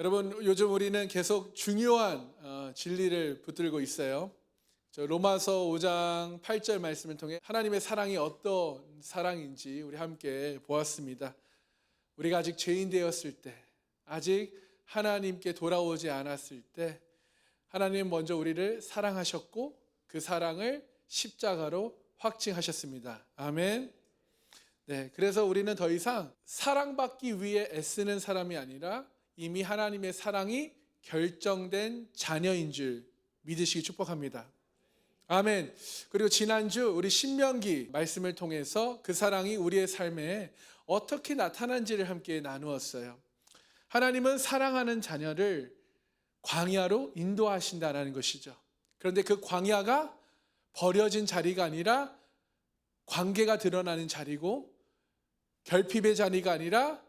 여러분, 요즘 우리는 계속 중요한 진리를 붙들고 있어요. 로마서 5장 8절 말씀을 통해 하나님의 사랑이 어떤 사랑인지 우리 함께 보았습니다. 우리가 아직 죄인 되었을 때, 아직 하나님께 돌아오지 않았을 때 하나님 먼저 우리를 사랑하셨고 그 사랑을 십자가로 확증하셨습니다. 아멘. 네, 그래서 우리는 더 이상 사랑받기 위해 애쓰는 사람이 아니라 이미 하나님의 사랑이 결정된 자녀인 줄 믿으시기 축복합니다. 아멘. 그리고 지난주 우리 신명기 말씀을 통해서 그 사랑이 우리의 삶에 어떻게 나타난지를 함께 나누었어요. 하나님은 사랑하는 자녀를 광야로 인도하신다는 것이죠. 그런데 그 광야가 버려진 자리가 아니라 관계가 드러나는 자리고, 결핍의 자리가 아니라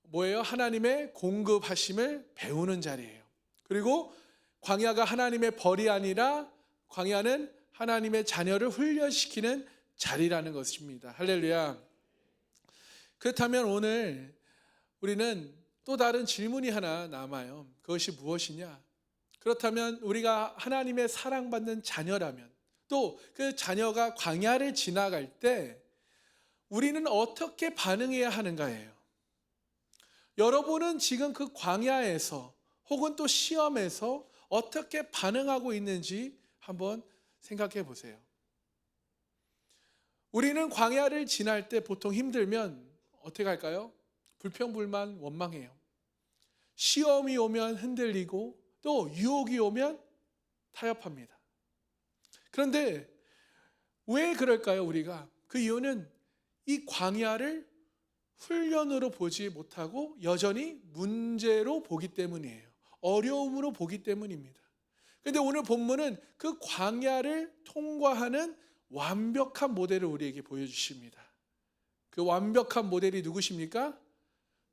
뭐예요? 하나님의 공급하심을 배우는 자리예요. 그리고 광야가 하나님의 벌이 아니라 광야는 하나님의 자녀를 훈련시키는 자리라는 것입니다. 할렐루야. 그렇다면 오늘 우리는 또 다른 질문이 하나 남아요. 그것이 무엇이냐? 그렇다면 우리가 하나님의 사랑받는 자녀라면, 또 그 자녀가 광야를 지나갈 때 우리는 어떻게 반응해야 하는가예요. 여러분은 지금 그 광야에서 혹은 또 시험에서 어떻게 반응하고 있는지 한번 생각해 보세요. 우리는 광야를 지날 때 보통 힘들면 어떻게 할까요? 불평불만 원망해요. 시험이 오면 흔들리고 또 유혹이 오면 타협합니다. 그런데 왜 그럴까요, 우리가? 그 이유는 이 광야를 훈련으로 보지 못하고 여전히 문제로 보기 때문이에요. 어려움으로 보기 때문입니다. 그런데 오늘 본문은 그 광야를 통과하는 완벽한 모델을 우리에게 보여주십니다. 그 완벽한 모델이 누구십니까?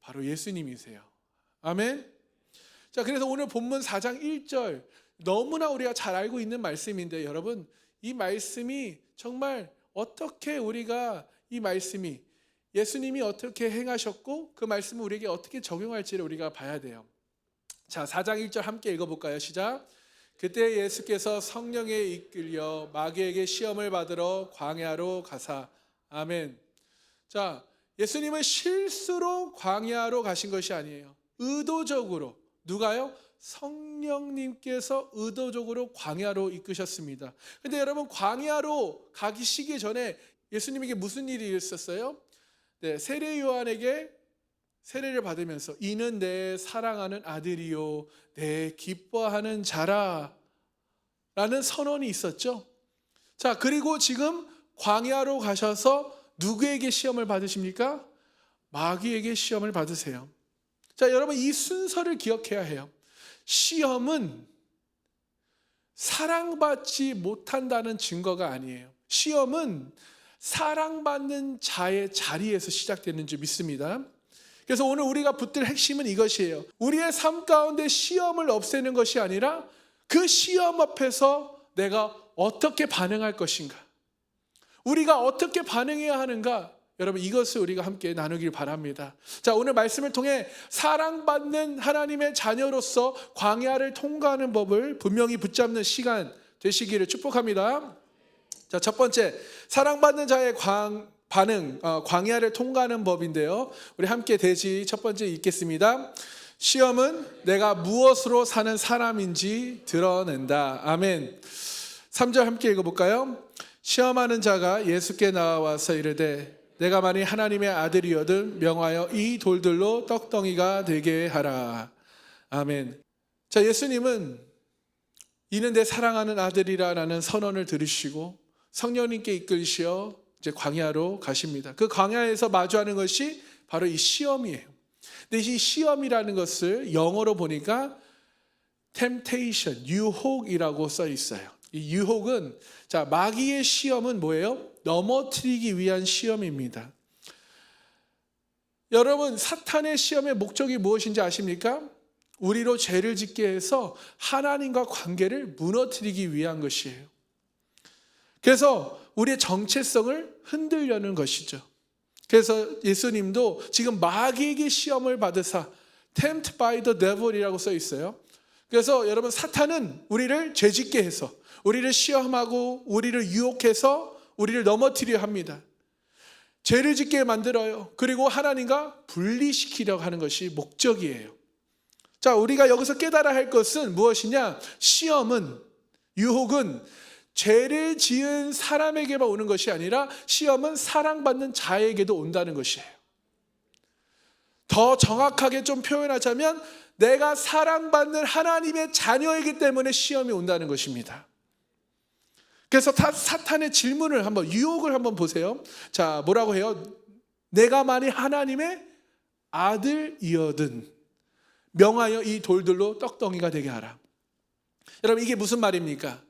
바로 예수님이세요. 아멘. 자, 그래서 오늘 본문 4장 1절, 너무나 우리가 잘 알고 있는 말씀인데, 여러분, 이 말씀이 정말 어떻게 우리가 이 말씀이 예수님이 어떻게 행하셨고 그 말씀을 우리에게 어떻게 적용할지를 우리가 봐야 돼요. 자, 4장 1절 함께 읽어볼까요? 시작. 그때 예수께서 성령에 이끌려 마귀에게 시험을 받으러 광야로 가사. 아멘. 자, 예수님은 실수로 광야로 가신 것이 아니에요. 의도적으로. 누가요? 성령님께서 의도적으로 광야로 이끄셨습니다. 근데 여러분, 광야로 가시기 전에 예수님에게 무슨 일이 있었어요? 네, 세례 요한에게 세례를 받으면서 이는 내 사랑하는 아들이요 내 기뻐하는 자라 라는 선언이 있었죠. 자, 그리고 지금 광야로 가셔서 누구에게 시험을 받으십니까? 마귀에게 시험을 받으세요. 자, 여러분, 이 순서를 기억해야 해요. 시험은 사랑받지 못한다는 증거가 아니에요. 시험은 사랑받는 자의 자리에서 시작되는 줄 믿습니다. 그래서 오늘 우리가 붙들 핵심은 이것이에요. 우리의 삶 가운데 시험을 없애는 것이 아니라 그 시험 앞에서 내가 어떻게 반응할 것인가, 우리가 어떻게 반응해야 하는가, 여러분, 이것을 우리가 함께 나누길 바랍니다. 자, 오늘 말씀을 통해 사랑받는 하나님의 자녀로서 광야를 통과하는 법을 분명히 붙잡는 시간 되시기를 축복합니다. 자, 첫 번째, 사랑받는 자의 반응, 광야를 통과하는 법인데요. 우리 함께 대지 첫 번째 읽겠습니다. 시험은 내가 무엇으로 사는 사람인지 드러낸다. 아멘. 3절 함께 읽어볼까요? 시험하는 자가 예수께 나와서 이르되 내가 만일 하나님의 아들이거든 명하여 이 돌들로 떡덩이가 되게 하라. 아멘. 자, 예수님은 이는 내 사랑하는 아들이라는 선언을 들으시고 성령님께 이끌시어 이제 광야로 가십니다. 그 광야에서 마주하는 것이 바로 이 시험이에요. 근데 이 시험이라는 것을 영어로 보니까 temptation, 유혹이라고 써 있어요. 이 유혹은, 자, 마귀의 시험은 뭐예요? 넘어뜨리기 위한 시험입니다. 여러분, 사탄의 시험의 목적이 무엇인지 아십니까? 우리로 죄를 짓게 해서 하나님과 관계를 무너뜨리기 위한 것이에요. 그래서 우리의 정체성을 흔들려는 것이죠. 그래서 예수님도 지금 마귀에게 시험을 받으사 tempt by the devil이라고 써 있어요. 그래서 여러분, 사탄은 우리를 죄짓게 해서, 우리를 시험하고 우리를 유혹해서 우리를 넘어뜨려 합니다. 죄를 짓게 만들어요. 그리고 하나님과 분리시키려고 하는 것이 목적이에요. 자, 우리가 여기서 깨달아야 할 것은 무엇이냐? 시험은, 유혹은 죄를 지은 사람에게만 오는 것이 아니라 시험은 사랑받는 자에게도 온다는 것이에요. 더 정확하게 좀 표현하자면 내가 사랑받는 하나님의 자녀이기 때문에 시험이 온다는 것입니다. 그래서 사탄의 질문을 한번, 유혹을 한번 보세요. 자, 뭐라고 해요? 내가 만일 하나님의 아들이어든 명하여 이 돌들로 떡덩이가 되게 하라. 여러분, 이게 무슨 말입니까?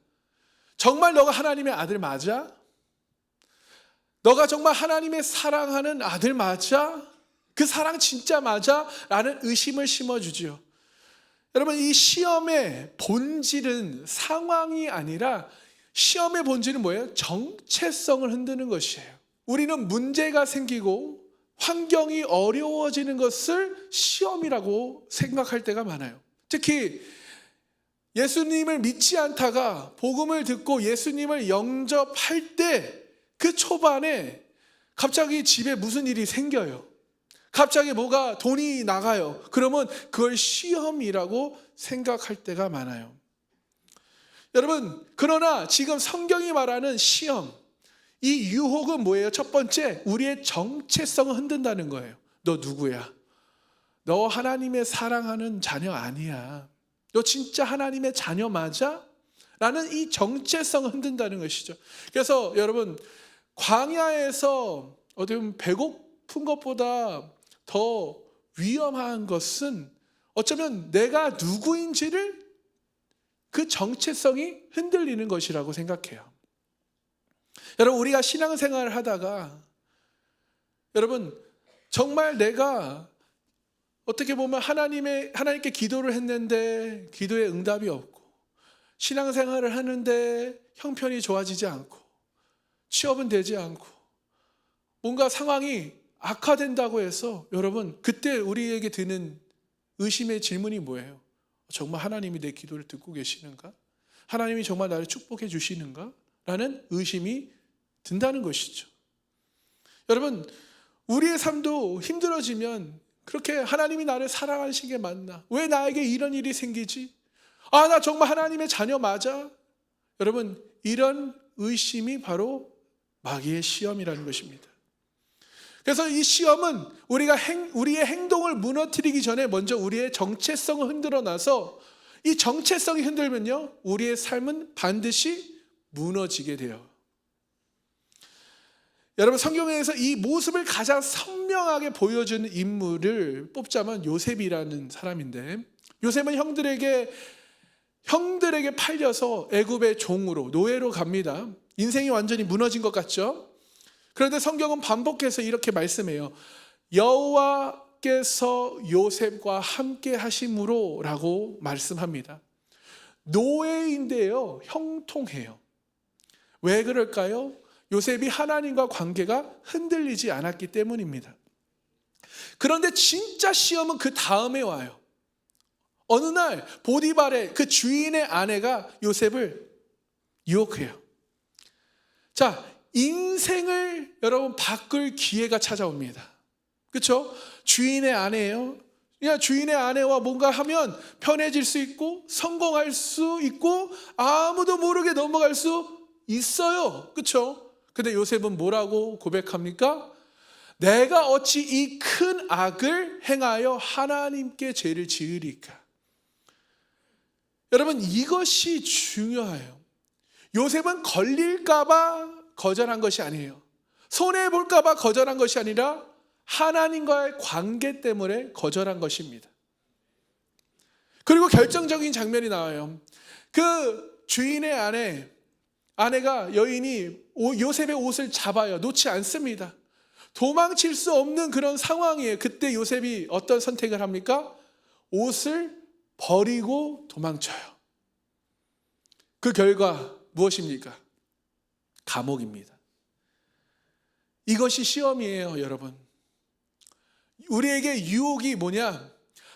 정말 너가 하나님의 아들 맞아? 너가 정말 하나님의 사랑하는 아들 맞아? 그 사랑 진짜 맞아? 라는 의심을 심어주죠. 여러분, 이 시험의 본질은 상황이 아니라, 시험의 본질은 뭐예요? 정체성을 흔드는 것이에요. 우리는 문제가 생기고 환경이 어려워지는 것을 시험이라고 생각할 때가 많아요. 특히 예수님을 믿지 않다가 복음을 듣고 예수님을 영접할 때 그 초반에 갑자기 집에 무슨 일이 생겨요. 갑자기 뭐가 돈이 나가요. 그러면 그걸 시험이라고 생각할 때가 많아요. 여러분, 그러나 지금 성경이 말하는 시험, 이 유혹은 뭐예요? 첫 번째, 우리의 정체성을 흔든다는 거예요. 너 누구야? 너 하나님의 사랑하는 자녀 아니야. 너 진짜 하나님의 자녀 맞아? 라는 이 정체성을 흔든다는 것이죠. 그래서 여러분, 광야에서 어떻게 보면 배고픈 것보다 더 위험한 것은 어쩌면 내가 누구인지를, 그 정체성이 흔들리는 것이라고 생각해요. 여러분, 우리가 신앙생활을 하다가 여러분, 정말 내가 어떻게 보면 하나님께 기도를 했는데 기도에 응답이 없고, 신앙생활을 하는데 형편이 좋아지지 않고, 취업은 되지 않고, 뭔가 상황이 악화된다고 해서 여러분, 그때 우리에게 드는 의심의 질문이 뭐예요? 정말 하나님이 내 기도를 듣고 계시는가? 하나님이 정말 나를 축복해 주시는가? 라는 의심이 든다는 것이죠. 여러분, 우리의 삶도 힘들어지면 그렇게 하나님이 나를 사랑하시는 게 맞나? 왜 나에게 이런 일이 생기지? 아, 나 정말 하나님의 자녀 맞아? 여러분, 이런 의심이 바로 마귀의 시험이라는 것입니다. 그래서 이 시험은 우리의 행동을 무너뜨리기 전에 먼저 우리의 정체성을 흔들어 놔서, 이 정체성이 흔들면요, 우리의 삶은 반드시 무너지게 돼요. 여러분, 성경에서 이 모습을 가장 선명하게 보여주는 인물을 뽑자면 요셉이라는 사람인데, 요셉은 형들에게 팔려서 애굽의 종으로, 노예로 갑니다. 인생이 완전히 무너진 것 같죠? 그런데 성경은 반복해서 이렇게 말씀해요. 여호와께서 요셉과 함께 하심으로 라고 말씀합니다. 노예인데요, 형통해요. 왜 그럴까요? 요셉이 하나님과 관계가 흔들리지 않았기 때문입니다. 그런데 진짜 시험은 그 다음에 와요. 어느 날 보디발의 그 주인의 아내가 요셉을 유혹해요. 자, 인생을 여러분 바꿀 기회가 찾아옵니다. 그렇죠? 주인의 아내예요. 그냥 주인의 아내와 뭔가 하면 편해질 수 있고 성공할 수 있고 아무도 모르게 넘어갈 수 있어요. 그렇죠? 근데 요셉은 뭐라고 고백합니까? 내가 어찌 이 큰 악을 행하여 하나님께 죄를 지으리까? 여러분, 이것이 중요해요. 요셉은 걸릴까 봐 거절한 것이 아니에요. 손해볼까 봐 거절한 것이 아니라 하나님과의 관계 때문에 거절한 것입니다. 그리고 결정적인 장면이 나와요. 그 주인의 아내가 여인이 요셉의 옷을 잡아요. 놓지 않습니다. 도망칠 수 없는 그런 상황이에요. 그때 요셉이 어떤 선택을 합니까? 옷을 버리고 도망쳐요. 그 결과 무엇입니까? 감옥입니다. 이것이 시험이에요, 여러분. 우리에게 유혹이 뭐냐?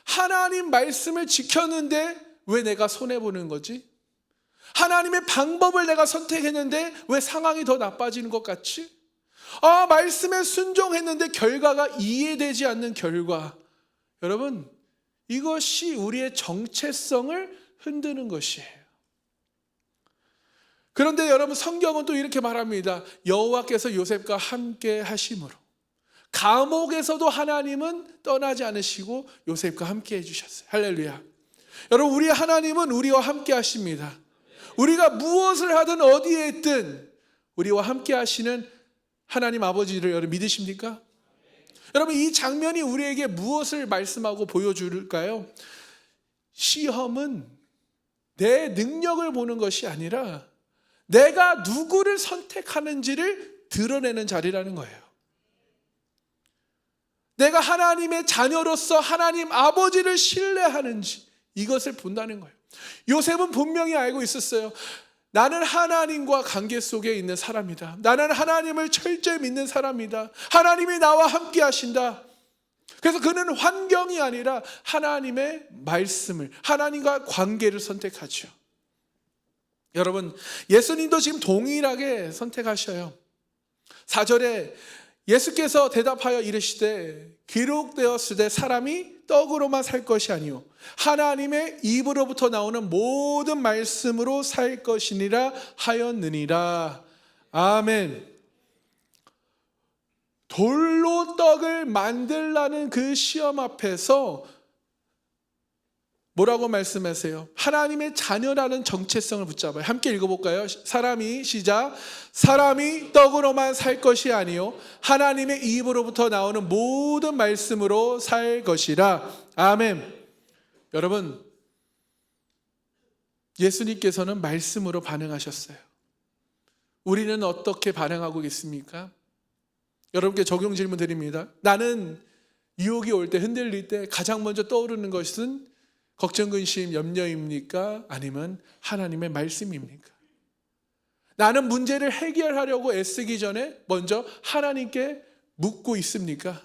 하나님 말씀을 지켰는데 왜 내가 손해보는 거지? 하나님의 방법을 내가 선택했는데 왜 상황이 더 나빠지는 것 같지? 말씀에 순종했는데 결과가 이해되지 않는 결과. 여러분, 이것이 우리의 정체성을 흔드는 것이에요. 그런데 여러분, 성경은 또 이렇게 말합니다. 여호와께서 요셉과 함께 하심으로 감옥에서도 하나님은 떠나지 않으시고 요셉과 함께 해주셨어요. 할렐루야. 여러분, 우리 하나님은 우리와 함께 하십니다. 우리가 무엇을 하든 어디에 있든 우리와 함께 하시는 하나님 아버지를 여러분 믿으십니까? 여러분, 이 장면이 우리에게 무엇을 말씀하고 보여줄까요? 시험은 내 능력을 보는 것이 아니라 내가 누구를 선택하는지를 드러내는 자리라는 거예요. 내가 하나님의 자녀로서 하나님 아버지를 신뢰하는지 이것을 본다는 거예요. 요셉은 분명히 알고 있었어요. 나는 하나님과 관계 속에 있는 사람이다. 나는 하나님을 철저히 믿는 사람이다. 하나님이 나와 함께 하신다. 그래서 그는 환경이 아니라 하나님의 말씀을, 하나님과 관계를 선택하죠. 여러분, 예수님도 지금 동일하게 선택하셔요. 4절에 예수께서 대답하여 이르시되 기록되었으되 사람이 떡으로만 살 것이 아니요 하나님의 입으로부터 나오는 모든 말씀으로 살 것이니라 하였느니라. 아멘. 돌로 떡을 만들라는 그 시험 앞에서 뭐라고 말씀하세요? 하나님의 자녀라는 정체성을 붙잡아요. 함께 읽어볼까요? 시작. 사람이 떡으로만 살 것이 아니요 하나님의 입으로부터 나오는 모든 말씀으로 살 것이라. 아멘. 여러분, 예수님께서는 말씀으로 반응하셨어요. 우리는 어떻게 반응하고 있습니까? 여러분께 적용 질문 드립니다. 나는 유혹이 올 때, 흔들릴 때 가장 먼저 떠오르는 것은 걱정, 근심, 염려입니까? 아니면 하나님의 말씀입니까? 나는 문제를 해결하려고 애쓰기 전에 먼저 하나님께 묻고 있습니까?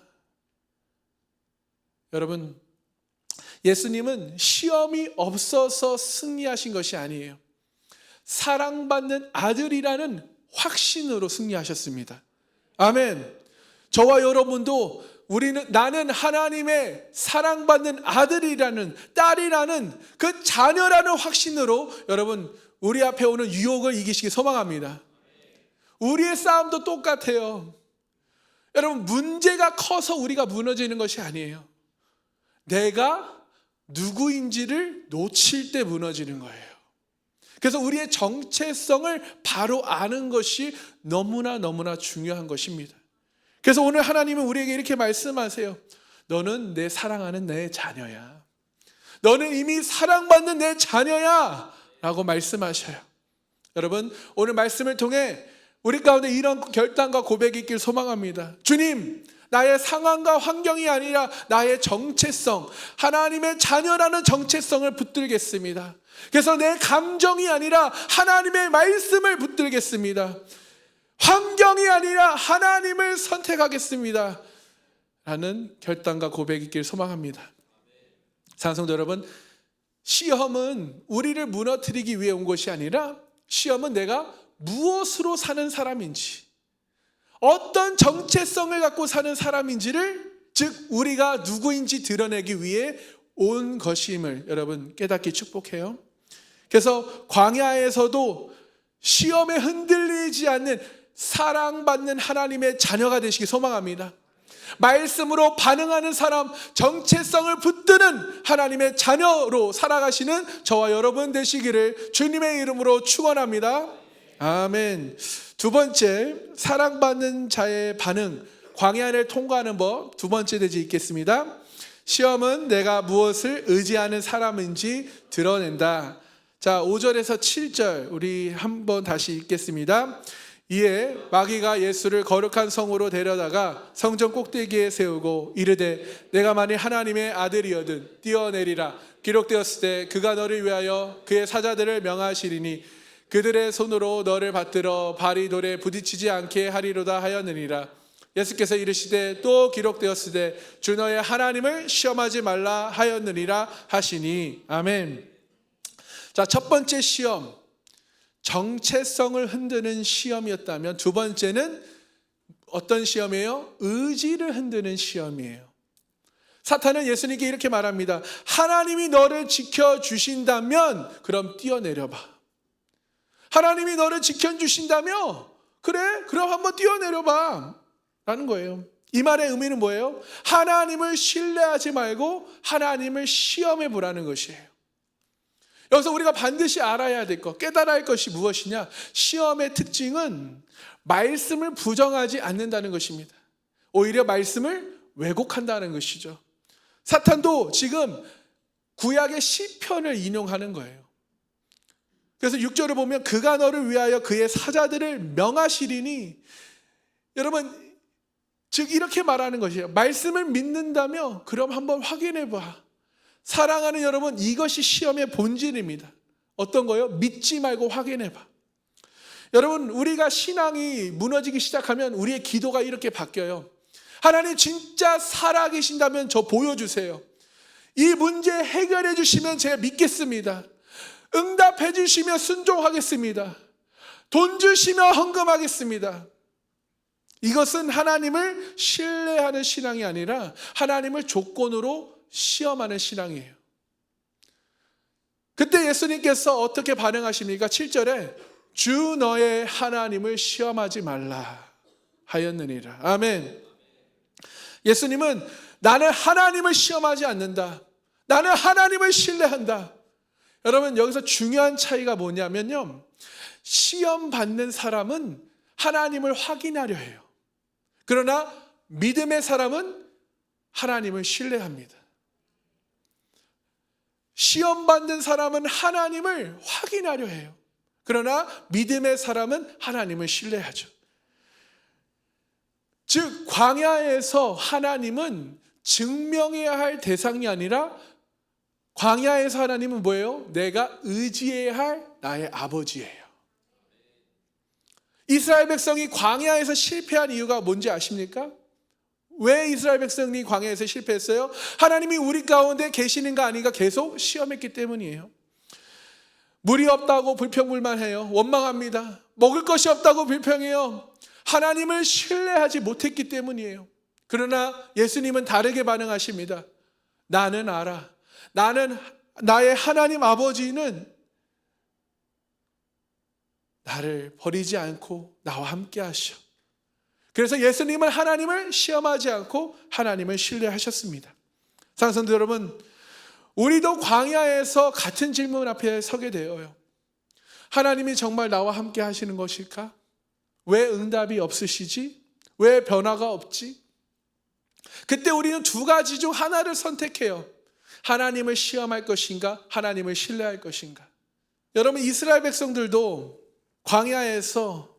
여러분, 예수님은 시험이 없어서 승리하신 것이 아니에요. 사랑받는 아들이라는 확신으로 승리하셨습니다. 아멘. 저와 여러분도 나는 하나님의 사랑받는 아들이라는, 딸이라는 그 자녀라는 확신으로 여러분 우리 앞에 오는 유혹을 이기시기 소망합니다. 우리의 싸움도 똑같아요. 여러분, 문제가 커서 우리가 무너지는 것이 아니에요. 내가 누구인지를 놓칠 때 무너지는 거예요. 그래서 우리의 정체성을 바로 아는 것이 너무나 중요한 것입니다. 그래서 오늘 하나님은 우리에게 이렇게 말씀하세요. 너는 내 사랑하는 내 자녀야. 너는 이미 사랑받는 내 자녀야 라고 말씀하셔요. 여러분, 오늘 말씀을 통해 우리 가운데 이런 결단과 고백이 있길 소망합니다. 주님, 나의 상황과 환경이 아니라 나의 정체성, 하나님의 자녀라는 정체성을 붙들겠습니다. 그래서 내 감정이 아니라 하나님의 말씀을 붙들겠습니다. 환경이 아니라 하나님을 선택하겠습니다 라는 결단과 고백이 있길 소망합니다. 사랑성도 여러분, 시험은 우리를 무너뜨리기 위해 온 것이 아니라 시험은 내가 무엇으로 사는 사람인지, 어떤 정체성을 갖고 사는 사람인지를, 즉 우리가 누구인지 드러내기 위해 온 것임을 여러분 깨닫기 축복해요. 그래서 광야에서도 시험에 흔들리지 않는 사랑받는 하나님의 자녀가 되시기 소망합니다. 말씀으로 반응하는 사람, 정체성을 붙드는 하나님의 자녀로 살아가시는 저와 여러분 되시기를 주님의 이름으로 축원합니다. 아멘. 두 번째, 사랑받는 자의 반응, 광야를 통과하는 법, 두 번째 대지 있겠습니다. 시험은 내가 무엇을 의지하는 사람인지 드러낸다. 자, 5절에서 7절 우리 한번 다시 읽겠습니다. 이에 마귀가 예수를 거룩한 성으로 데려다가 성전 꼭대기에 세우고 이르되 내가 만일 하나님의 아들이거든 뛰어내리라. 기록되었을 때 그가 너를 위하여 그의 사자들을 명하시리니 그들의 손으로 너를 받들어 발이 돌에 부딪히지 않게 하리로다 하였느니라. 예수께서 이르시되 또 기록되었으되 주 너의 하나님을 시험하지 말라 하였느니라 하시니. 아멘. 자, 첫 번째 시험, 정체성을 흔드는 시험이었다면, 두 번째는 어떤 시험이에요? 의지를 흔드는 시험이에요. 사탄은 예수님께 이렇게 말합니다. 하나님이 너를 지켜주신다면 그럼 뛰어내려봐. 하나님이 너를 지켜주신다면 그래, 그럼 한번 뛰어내려봐 라는 거예요. 이 말의 의미는 뭐예요? 하나님을 신뢰하지 말고 하나님을 시험해 보라는 것이에요. 여기서 우리가 반드시 알아야 될 것, 깨달아야 할 것이 무엇이냐? 시험의 특징은 말씀을 부정하지 않는다는 것입니다. 오히려 말씀을 왜곡한다는 것이죠. 사탄도 지금 구약의 시편을 인용하는 거예요. 그래서 6절을 보면 그가 너를 위하여 그의 사자들을 명하시리니, 여러분, 즉 이렇게 말하는 것이에요. 말씀을 믿는다며 그럼 한번 확인해 봐. 사랑하는 여러분, 이것이 시험의 본질입니다. 어떤 거요? 믿지 말고 확인해 봐. 여러분, 우리가 신앙이 무너지기 시작하면 우리의 기도가 이렇게 바뀌어요. 하나님 진짜 살아계신다면 저 보여주세요. 이 문제 해결해 주시면 제가 믿겠습니다. 응답해 주시면 순종하겠습니다. 돈 주시면 헌금하겠습니다. 이것은 하나님을 신뢰하는 신앙이 아니라 하나님을 조건으로 시험하는 신앙이에요. 그때 예수님께서 어떻게 반응하십니까? 7절에 주 너의 하나님을 시험하지 말라 하였느니라. 아멘. 예수님은 나는 하나님을 시험하지 않는다. 나는 하나님을 신뢰한다. 여러분, 여기서 중요한 차이가 뭐냐면요, 시험 받는 사람은 하나님을 확인하려 해요. 그러나 믿음의 사람은 하나님을 신뢰합니다. 시험 받는 사람은 하나님을 확인하려 해요. 그러나 믿음의 사람은 하나님을 신뢰하죠. 즉 광야에서 하나님은 증명해야 할 대상이 아니라, 광야에서 하나님은 뭐예요? 내가 의지해야 할 나의 아버지예요. 이스라엘 백성이 광야에서 실패한 이유가 뭔지 아십니까? 왜 이스라엘 백성이 광야에서 실패했어요? 하나님이 우리 가운데 계시는가 아닌가 계속 시험했기 때문이에요. 물이 없다고 불평불만해요. 원망합니다. 먹을 것이 없다고 불평해요. 하나님을 신뢰하지 못했기 때문이에요. 그러나 예수님은 다르게 반응하십니다. 나는 알아. 나는, 나의 하나님 아버지는 나를 버리지 않고 나와 함께 하셔. 그래서 예수님은 하나님을 시험하지 않고 하나님을 신뢰하셨습니다. 사랑하는 성도 여러분, 우리도 광야에서 같은 질문 앞에 서게 되어요. 하나님이 정말 나와 함께 하시는 것일까? 왜 응답이 없으시지? 왜 변화가 없지? 그때 우리는 두 가지 중 하나를 선택해요. 하나님을 시험할 것인가? 하나님을 신뢰할 것인가? 여러분, 이스라엘 백성들도 광야에서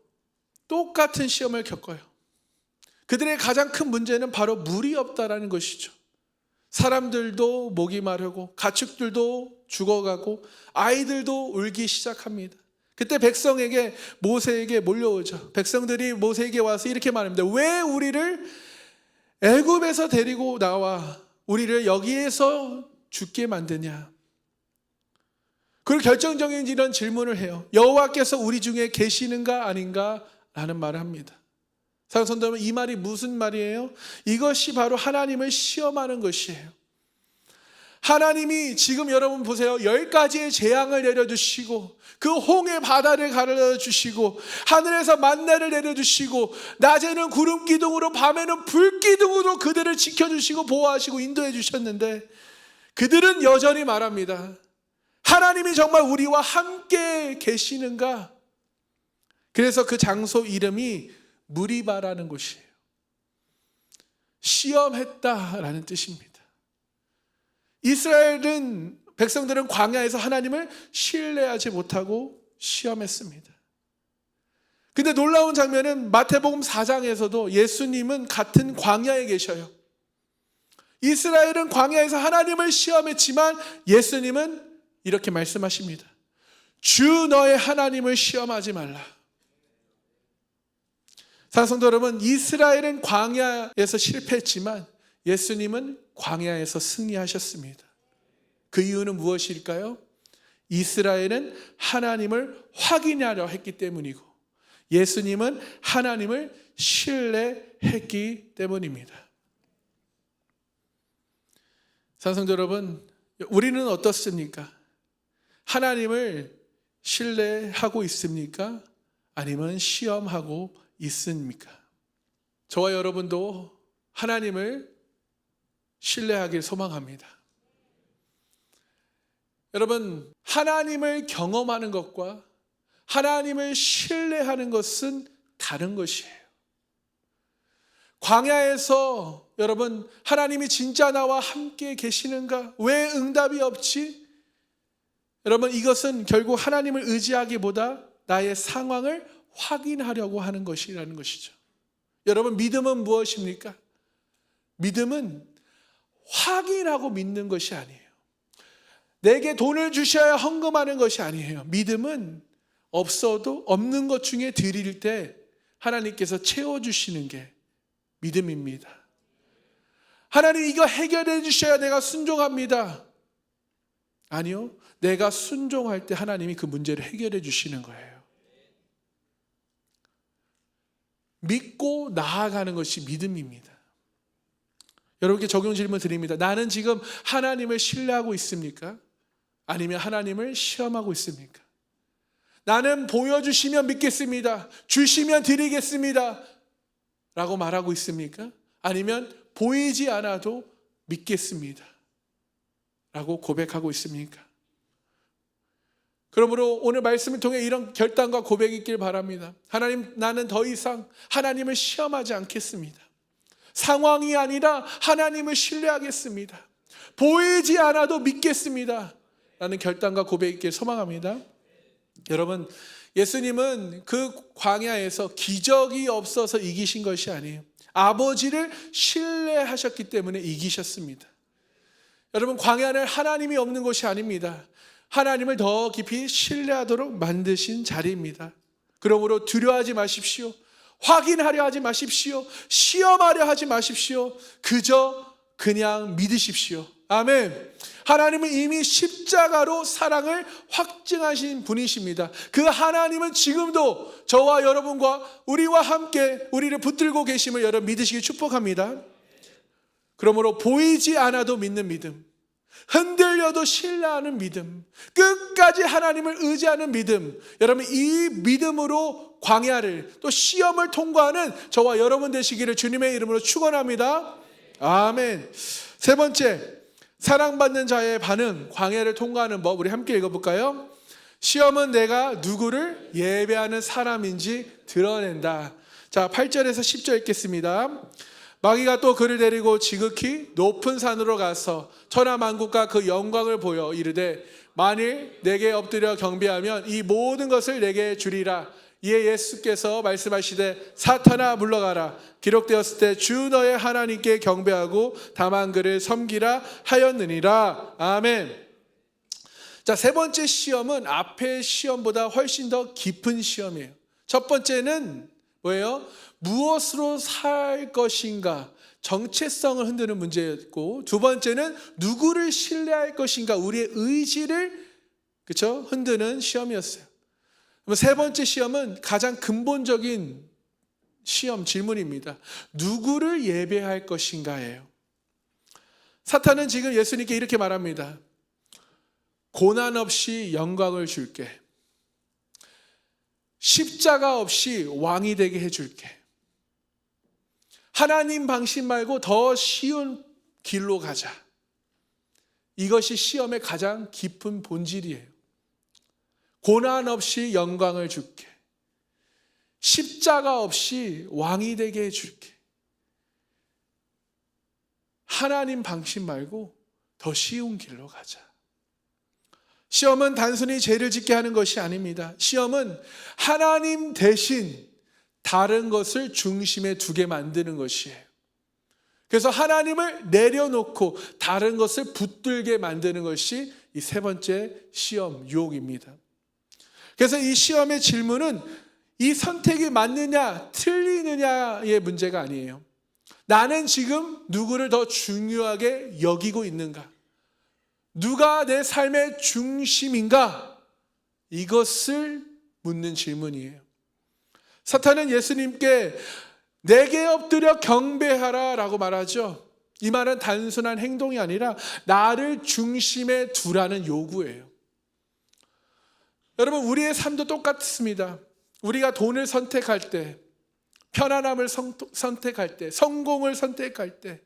똑같은 시험을 겪어요. 그들의 가장 큰 문제는 바로 물이 없다라는 것이죠. 사람들도 목이 마르고 가축들도 죽어가고 아이들도 울기 시작합니다. 그때 백성에게, 모세에게 몰려오죠. 백성들이 모세에게 와서 이렇게 말합니다. 왜 우리를 애굽에서 데리고 나와 우리를 여기에서 죽게 만드냐? 그리고 결정적인 이런 질문을 해요. 여호와께서 우리 중에 계시는가 아닌가? 라는 말을 합니다. 사랑하는 성도 여러분, 이 말이 무슨 말이에요? 이것이 바로 하나님을 시험하는 것이에요. 하나님이 지금 여러분 보세요. 10가지의 재앙을 내려주시고 그 홍해 바다를 가르쳐주시고 하늘에서 만나를 내려주시고 낮에는 구름 기둥으로 밤에는 불 기둥으로 그들을 지켜주시고 보호하시고 인도해 주셨는데, 그들은 여전히 말합니다. 하나님이 정말 우리와 함께 계시는가? 그래서 그 장소 이름이 무리바라는 곳이에요. 시험했다라는 뜻입니다. 이스라엘은, 백성들은 광야에서 하나님을 신뢰하지 못하고 시험했습니다. 근데 놀라운 장면은 마태복음 4장에서도 예수님은 같은 광야에 계셔요. 이스라엘은 광야에서 하나님을 시험했지만 예수님은 이렇게 말씀하십니다. 주 너의 하나님을 시험하지 말라. 사랑성도 여러분, 이스라엘은 광야에서 실패했지만 예수님은 광야에서 승리하셨습니다. 그 이유는 무엇일까요? 이스라엘은 하나님을 확인하려 했기 때문이고 예수님은 하나님을 신뢰했기 때문입니다. 사랑성도 여러분, 우리는 어떻습니까? 하나님을 신뢰하고 있습니까? 아니면 시험하고 있습니까? 저와 여러분도 하나님을 신뢰하길 소망합니다. 여러분, 하나님을 경험하는 것과 하나님을 신뢰하는 것은 다른 것이에요. 광야에서 여러분, 하나님이 진짜 나와 함께 계시는가? 왜 응답이 없지? 여러분, 이것은 결국 하나님을 의지하기보다 나의 상황을 확인하려고 하는 것이라는 것이죠. 여러분, 믿음은 무엇입니까? 믿음은 확인하고 믿는 것이 아니에요. 내게 돈을 주셔야 헌금하는 것이 아니에요. 믿음은 없어도 없는 것 중에 드릴 때 하나님께서 채워주시는 게 믿음입니다. 하나님, 이거 해결해 주셔야 내가 순종합니다. 아니요, 내가 순종할 때 하나님이 그 문제를 해결해 주시는 거예요. 믿고 나아가는 것이 믿음입니다. 여러분께 적용 질문 드립니다. 나는 지금 하나님을 신뢰하고 있습니까? 아니면 하나님을 시험하고 있습니까? 나는 보여주시면 믿겠습니다. 주시면 드리겠습니다. 라고 말하고 있습니까? 아니면 보이지 않아도 믿겠습니다. 라고 고백하고 있습니까? 그러므로 오늘 말씀을 통해 이런 결단과 고백이 있길 바랍니다. 하나님, 나는 더 이상 하나님을 시험하지 않겠습니다. 상황이 아니라 하나님을 신뢰하겠습니다. 보이지 않아도 믿겠습니다. 라는 결단과 고백이 있길 소망합니다. 여러분, 예수님은 그 광야에서 기적이 없어서 이기신 것이 아니에요. 아버지를 신뢰하셨기 때문에 이기셨습니다. 여러분, 광야는 하나님이 없는 곳이 아닙니다. 하나님을 더 깊이 신뢰하도록 만드신 자리입니다. 그러므로 두려워하지 마십시오. 확인하려 하지 마십시오. 시험하려 하지 마십시오. 그냥 믿으십시오. 아멘. 하나님은 이미 십자가로 사랑을 확증하신 분이십니다. 그 하나님은 지금도 저와 여러분과 우리와 함께 우리를 붙들고 계심을 여러분 믿으시기 축복합니다. 그러므로 보이지 않아도 믿는 믿음, 흔들려도 신뢰하는 믿음, 끝까지 하나님을 의지하는 믿음, 여러분 이 믿음으로 광야를 또 시험을 통과하는 저와 여러분 되시기를 주님의 이름으로 축원합니다. 아멘. 세 번째, 사랑받는 자의 반응, 광야를 통과하는 법, 우리 함께 읽어볼까요? 시험은 내가 누구를 예배하는 사람인지 드러낸다. 자, 8절에서 10절 읽겠습니다. 마귀가 또 그를 데리고 지극히 높은 산으로 가서 천하만국과 그 영광을 보여 이르되 만일 내게 엎드려 경배하면 이 모든 것을 내게 주리라. 이에 예수께서 말씀하시되 사탄아 물러가라. 기록되었을 때 주 너의 하나님께 경배하고 다만 그를 섬기라 하였느니라. 아멘. 자, 세 번째 시험은 앞의 시험보다 훨씬 더 깊은 시험이에요. 첫 번째는 뭐예요? 무엇으로 살 것인가, 정체성을 흔드는 문제였고, 두 번째는 누구를 신뢰할 것인가, 우리의 의지를 흔드는 시험이었어요. 세 번째 시험은 가장 근본적인 시험 질문입니다. 누구를 예배할 것인가예요. 사탄은 지금 예수님께 이렇게 말합니다. 고난 없이 영광을 줄게. 십자가 없이 왕이 되게 해줄게. 하나님 방식 말고 더 쉬운 길로 가자. 이것이 시험의 가장 깊은 본질이에요. 고난 없이 영광을 줄게. 십자가 없이 왕이 되게 해줄게. 하나님 방식 말고 더 쉬운 길로 가자. 시험은 단순히 죄를 짓게 하는 것이 아닙니다. 시험은 하나님 대신 다른 것을 중심에 두게 만드는 것이에요. 그래서 하나님을 내려놓고 다른 것을 붙들게 만드는 것이 이 세 번째 시험, 유혹입니다. 그래서 이 시험의 질문은 이 선택이 맞느냐 틀리느냐의 문제가 아니에요. 나는 지금 누구를 더 중요하게 여기고 있는가? 누가 내 삶의 중심인가? 이것을 묻는 질문이에요. 사탄은 예수님께 내게 엎드려 경배하라 라고 말하죠. 이 말은 단순한 행동이 아니라 나를 중심에 두라는 요구예요. 여러분, 우리의 삶도 똑같습니다. 우리가 돈을 선택할 때, 편안함을 선택할 때, 성공을 선택할 때,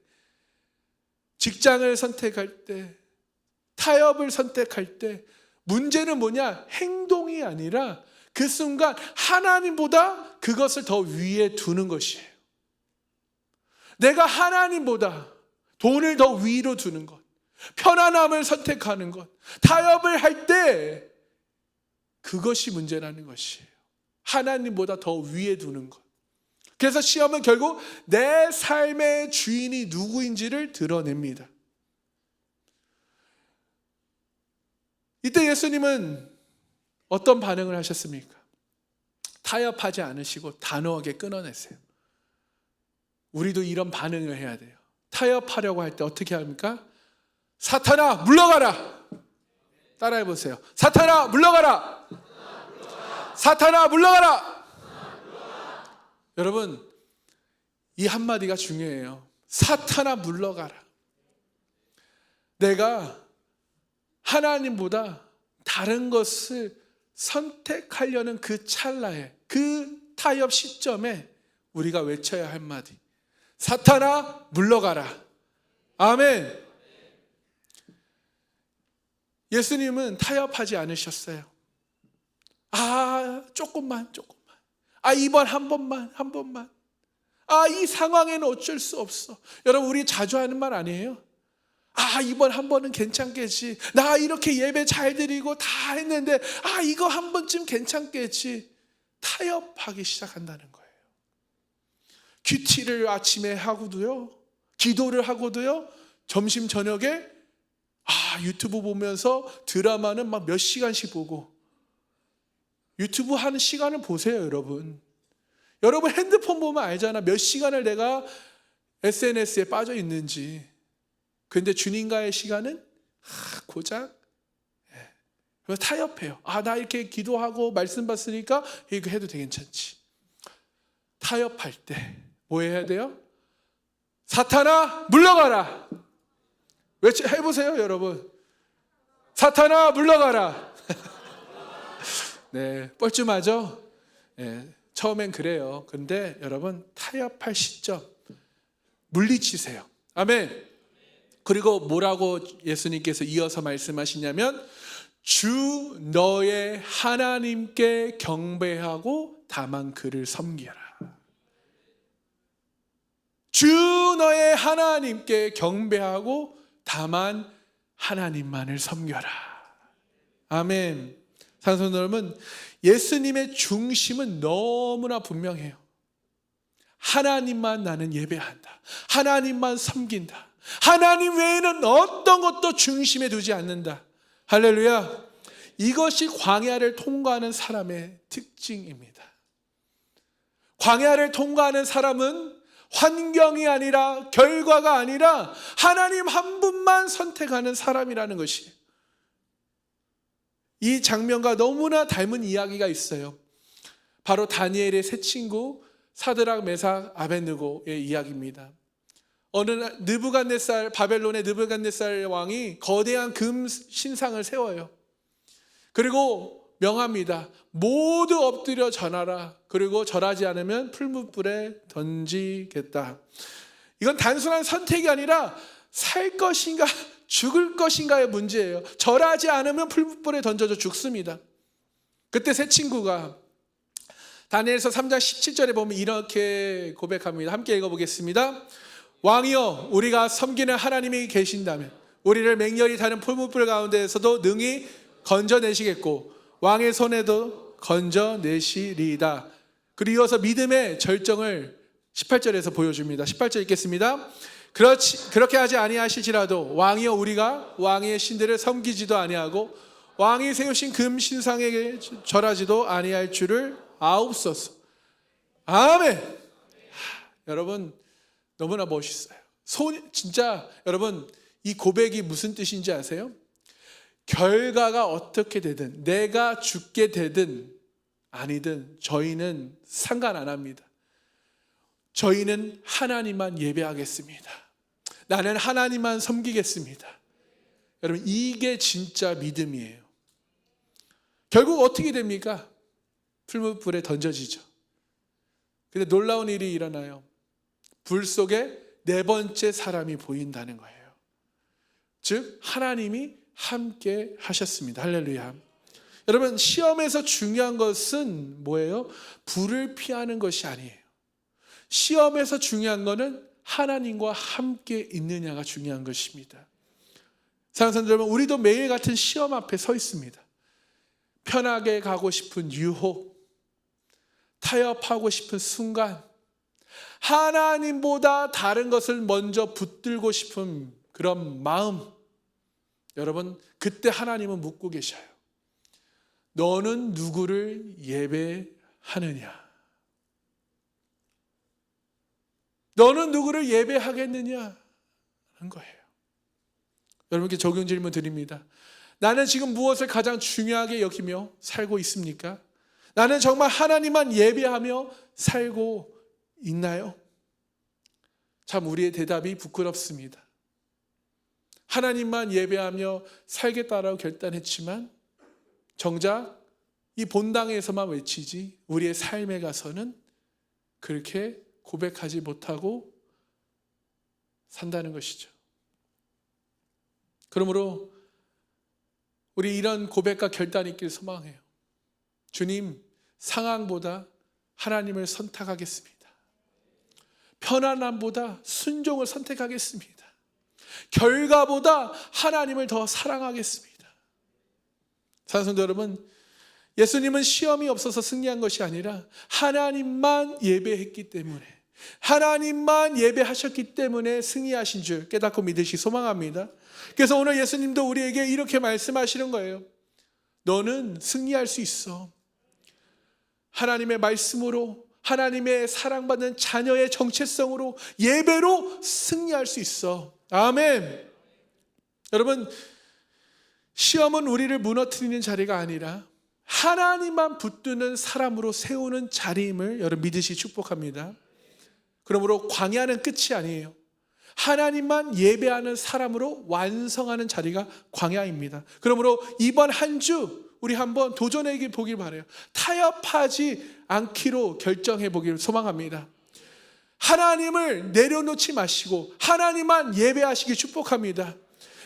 직장을 선택할 때, 타협을 선택할 때, 문제는 뭐냐? 행동이 아니라 그 순간 하나님보다 그것을 더 위에 두는 것이에요. 내가 하나님보다 돈을 더 위로 두는 것, 편안함을 선택하는 것, 타협을 할 때 그것이 문제라는 것이에요. 하나님보다 더 위에 두는 것. 그래서 시험은 결국 내 삶의 주인이 누구인지를 드러냅니다. 이때 예수님은 어떤 반응을 하셨습니까? 타협하지 않으시고 단호하게 끊어내세요. 우리도 이런 반응을 해야 돼요. 타협하려고 할 때 어떻게 합니까? 사탄아 물러가라. 따라해 보세요. 사탄아 물러가라. 사탄아 물러가라. 여러분, 이 한마디가 중요해요. 사탄아 물러가라. 내가 하나님보다 다른 것을 선택하려는 그 찰나에, 그 타협 시점에 우리가 외쳐야 할 마디, 사탄아 물러가라. 아멘. 예수님은 타협하지 않으셨어요. 조금만. 이번 한 번만. 이 상황에는 어쩔 수 없어. 여러분, 우리 자주 하는 말 아니에요? 이번 한 번은 괜찮겠지. 나 이렇게 예배 잘 드리고 다 했는데 이거 한 번쯤 괜찮겠지. 타협하기 시작한다는 거예요. 큐티를 아침에 하고도요, 기도를 하고도요, 점심 저녁에 유튜브 보면서 드라마는 막 몇 시간씩 보고. 유튜브 하는 시간을 보세요. 여러분 핸드폰 보면 알잖아. 몇 시간을 내가 SNS에 빠져 있는지. 그런데 주님과의 시간은 고작 그래서 타협해요. 나 이렇게 기도하고 말씀 봤으니까 이거 해도 되게 괜찮지. 타협할 때 뭐 해야 돼요? 사탄아 물러가라. 해보세요, 여러분. 사탄아 물러가라. 네, 뻘쭘하죠? 네, 처음엔 그래요. 근데 여러분, 타협할 시점 물리치세요. 아멘. 그리고 뭐라고 예수님께서 이어서 말씀하시냐면, 주 너의 하나님께 경배하고 다만 그를 섬기라. 주 너의 하나님께 경배하고 다만 하나님만을 섬겨라. 아멘. 사랑하는 여러분, 예수님의 중심은 너무나 분명해요. 하나님만 나는 예배한다. 하나님만 섬긴다. 하나님 외에는 어떤 것도 중심에 두지 않는다. 할렐루야. 이것이 광야를 통과하는 사람의 특징입니다. 광야를 통과하는 사람은 환경이 아니라, 결과가 아니라 하나님 한 분만 선택하는 사람이라는 것이에요. 이 장면과 너무나 닮은 이야기가 있어요. 바로 다니엘의 세 친구 사드락, 메삭, 아벳느고의 이야기입니다. 어느 날 바벨론의 느부갓네살 왕이 거대한 금 신상을 세워요. 그리고 명합니다. 모두 엎드려 전하라. 그리고 절하지 않으면 풀무불에 던지겠다. 이건 단순한 선택이 아니라 살 것인가 죽을 것인가의 문제예요. 절하지 않으면 풀무불에 던져져 죽습니다. 그때 세 친구가 다니엘서 3장 17절에 보면 이렇게 고백합니다. 함께 읽어보겠습니다. 왕이여, 우리가 섬기는 하나님이 계신다면 우리를 맹렬히 타는 풀무불 가운데에서도 능히 건져내시겠고 왕의 손에도 건져내시리이다. 그리고 이어서 믿음의 절정을 18절에서 보여줍니다. 18절 읽겠습니다. 그렇게 하지 아니하실지라도 왕이여, 우리가 왕의 신들을 섬기지도 아니하고 왕이 세우신 금 신상에게 절하지도 아니할 줄을 아옵소서. 아멘. 여러분 너무나 멋있어요. 진짜 여러분 이 고백이 무슨 뜻인지 아세요? 결과가 어떻게 되든 내가 죽게 되든 아니든 저희는 상관 안 합니다. 저희는 하나님만 예배하겠습니다. 나는 하나님만 섬기겠습니다. 여러분 이게 진짜 믿음이에요. 결국 어떻게 됩니까? 풀무불에 던져지죠. 근데 놀라운 일이 일어나요. 불 속에 네 번째 사람이 보인다는 거예요. 즉 하나님이 함께 하셨습니다. 할렐루야. 여러분 시험에서 중요한 것은 뭐예요? 불을 피하는 것이 아니에요. 시험에서 중요한 것은 하나님과 함께 있느냐가 중요한 것입니다. 사랑하는 성도 여러분, 우리도 매일 같은 시험 앞에 서 있습니다. 편하게 가고 싶은 유혹, 타협하고 싶은 순간, 하나님보다 다른 것을 먼저 붙들고 싶은 그런 마음, 여러분 그때 하나님은 묻고 계셔요. 너는 누구를 예배하느냐? 너는 누구를 예배하겠느냐? 하는 거예요. 여러분께 적용 질문 드립니다. 나는 지금 무엇을 가장 중요하게 여기며 살고 있습니까? 나는 정말 하나님만 예배하며 살고 있나요? 참 우리의 대답이 부끄럽습니다. 하나님만 예배하며 살겠다라고 결단했지만 정작 이 본당에서만 외치지 우리의 삶에 가서는 그렇게 고백하지 못하고 산다는 것이죠. 그러므로 우리 이런 고백과 결단이 있길 소망해요. 주님, 상황보다 하나님을 선택하겠습니다. 편안함보다 순종을 선택하겠습니다. 결과보다 하나님을 더 사랑하겠습니다. 사랑하는 성도 여러분, 예수님은 시험이 없어서 승리한 것이 아니라 하나님만 예배했기 때문에, 하나님만 예배하셨기 때문에 승리하신 줄 깨닫고 믿으시기 소망합니다. 그래서 오늘 예수님도 우리에게 이렇게 말씀하시는 거예요. 너는 승리할 수 있어. 하나님의 말씀으로, 하나님의 사랑받는 자녀의 정체성으로, 예배로 승리할 수 있어. 아멘. 여러분, 시험은 우리를 무너뜨리는 자리가 아니라 하나님만 붙드는 사람으로 세우는 자리임을 여러분 믿으시 축복합니다. 그러므로 광야는 끝이 아니에요. 하나님만 예배하는 사람으로 완성하는 자리가 광야입니다. 그러므로 이번 한 주 우리 한번 도전해 보길 바라요. 타협하지 않기로 결정해 보기를 소망합니다. 하나님을 내려놓지 마시고 하나님만 예배하시기 축복합니다.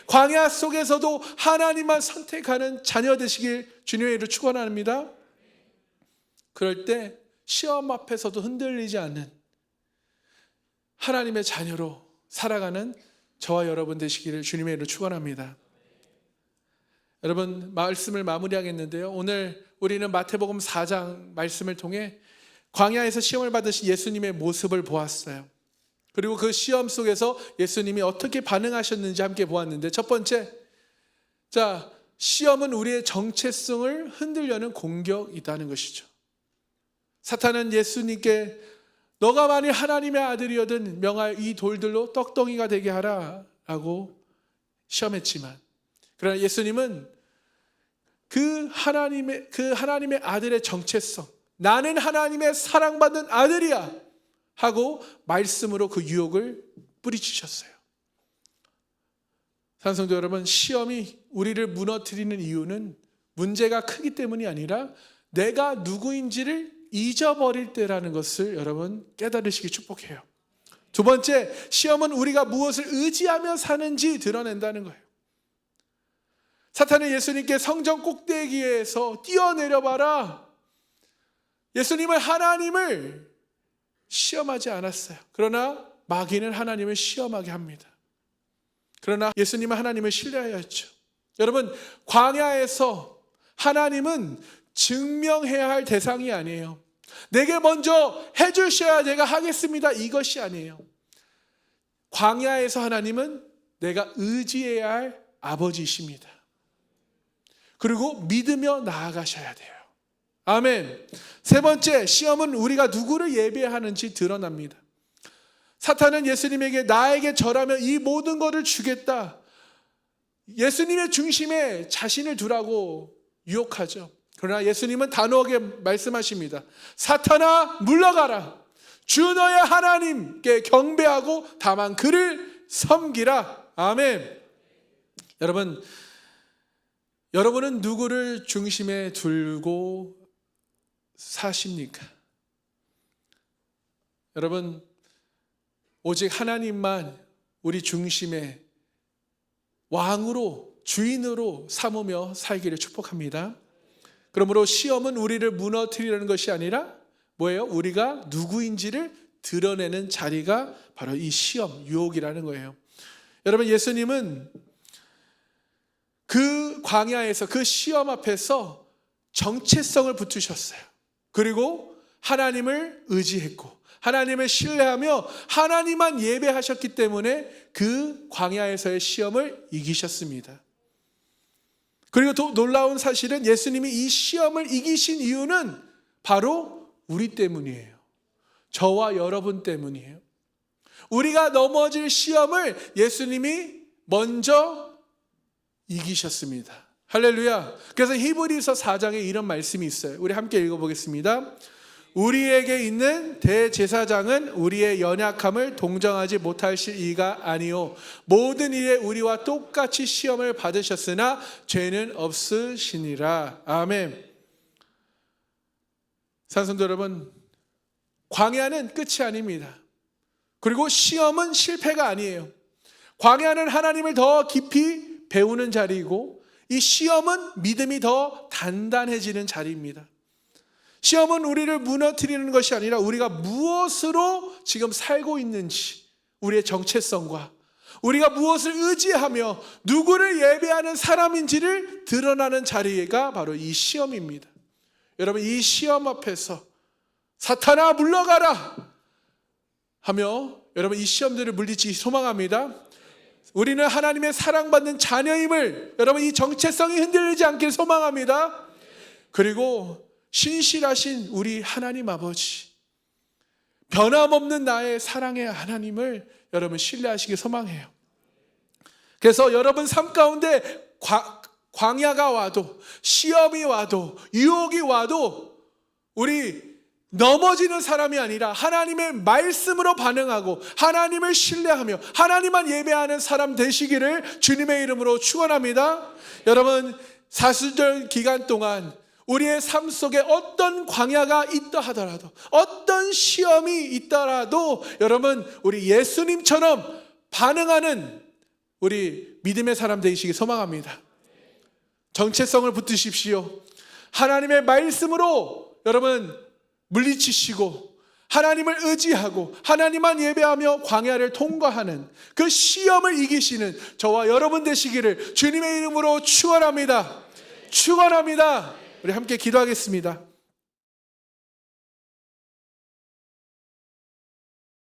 광야 속에서도 하나님만 선택하는 자녀 되시길 주님의 이름으로 축원합니다. 그럴 때 시험 앞에서도 흔들리지 않는 하나님의 자녀로 살아가는 저와 여러분 되시기를 주님의 이름으로 축원합니다. 여러분 말씀을 마무리하겠는데요. 오늘 우리는 마태복음 4장 말씀을 통해 광야에서 시험을 받으신 예수님의 모습을 보았어요. 그리고 그 시험 속에서 예수님이 어떻게 반응하셨는지 함께 보았는데, 첫 번째, 시험은 우리의 정체성을 흔들려는 공격이라는 것이죠. 사탄은 예수님께 너가 만일 하나님의 아들이어든 명하여 이 돌들로 떡덩이가 되게 하라 라고 시험했지만, 그러나 예수님은 그 하나님의 아들의 정체성, 나는 하나님의 사랑받는 아들이야 하고 말씀으로 그 유혹을 뿌리치셨어요. 사랑하는 성도 여러분, 시험이 우리를 무너뜨리는 이유는 문제가 크기 때문이 아니라 내가 누구인지를 잊어버릴 때라는 것을 여러분 깨달으시기 축복해요. 두 번째, 시험은 우리가 무엇을 의지하며 사는지 드러낸다는 거예요. 사탄은 예수님께 성전 꼭대기에서 뛰어내려봐라, 예수님은 하나님을 시험하지 않았어요. 그러나 마귀는 하나님을 시험하게 합니다. 그러나 예수님은 하나님을 신뢰하였죠. 여러분, 광야에서 하나님은 증명해야 할 대상이 아니에요. 내게 먼저 해주셔야 내가 하겠습니다, 이것이 아니에요. 광야에서 하나님은 내가 의지해야 할 아버지이십니다. 그리고 믿으며 나아가셔야 돼요. 아멘. 세 번째, 시험은 우리가 누구를 예배하는지 드러납니다. 사탄은 예수님에게 나에게 절하면 이 모든 것을 주겠다, 예수님의 중심에 자신을 두라고 유혹하죠. 그러나 예수님은 단호하게 말씀하십니다. 사탄아 물러가라. 주 너의 하나님께 경배하고 다만 그를 섬기라. 아멘. 여러분은 누구를 중심에 두고 사십니까? 여러분, 오직 하나님만 우리 중심에 왕으로, 주인으로 삼으며 살기를 축복합니다. 그러므로 시험은 우리를 무너뜨리려는 것이 아니라 뭐예요? 우리가 누구인지를 드러내는 자리가 바로 이 시험, 유혹이라는 거예요. 여러분, 예수님은 그 광야에서, 그 시험 앞에서 정체성을 붙으셨어요. 그리고 하나님을 의지했고 하나님을 신뢰하며 하나님만 예배하셨기 때문에 그 광야에서의 시험을 이기셨습니다. 그리고 또 놀라운 사실은 예수님이 이 시험을 이기신 이유는 바로 우리 때문이에요. 저와 여러분 때문이에요. 우리가 넘어질 시험을 예수님이 먼저 이기셨습니다. 할렐루야. 그래서 히브리서 4장에 이런 말씀이 있어요. 우리 함께 읽어보겠습니다. 우리에게 있는 대제사장은 우리의 연약함을 동정하지 못하실 이가 아니요 모든 일에 우리와 똑같이 시험을 받으셨으나 죄는 없으시니라. 아멘. 산성도 여러분, 광야는 끝이 아닙니다. 그리고 시험은 실패가 아니에요. 광야는 하나님을 더 깊이 배우는 자리이고 이 시험은 믿음이 더 단단해지는 자리입니다. 시험은 우리를 무너뜨리는 것이 아니라 우리가 무엇으로 지금 살고 있는지, 우리의 정체성과 우리가 무엇을 의지하며 누구를 예배하는 사람인지를 드러나는 자리가 바로 이 시험입니다. 여러분, 이 시험 앞에서 사탄아 물러가라 하며 여러분 이 시험들을 물리치기 소망합니다. 우리는 하나님의 사랑받는 자녀임을, 여러분 이 정체성이 흔들리지 않길 소망합니다. 그리고 신실하신 우리 하나님 아버지, 변함없는 나의 사랑의 하나님을 여러분 신뢰하시길 소망해요. 그래서 여러분 삶 가운데 광야가 와도, 시험이 와도, 유혹이 와도 우리 넘어지는 사람이 아니라 하나님의 말씀으로 반응하고 하나님을 신뢰하며 하나님만 예배하는 사람 되시기를 주님의 이름으로 축원합니다. 여러분, 사순절 기간 동안 우리의 삶 속에 어떤 광야가 있다 하더라도, 어떤 시험이 있더라도 여러분 우리 예수님처럼 반응하는 우리 믿음의 사람 되시기 소망합니다. 정체성을 붙드십시오. 하나님의 말씀으로 여러분 물리치시고 하나님을 의지하고 하나님만 예배하며 광야를 통과하는 그 시험을 이기시는 저와 여러분 되시기를 주님의 이름으로 축원합니다. 축원합니다. 우리 함께 기도하겠습니다.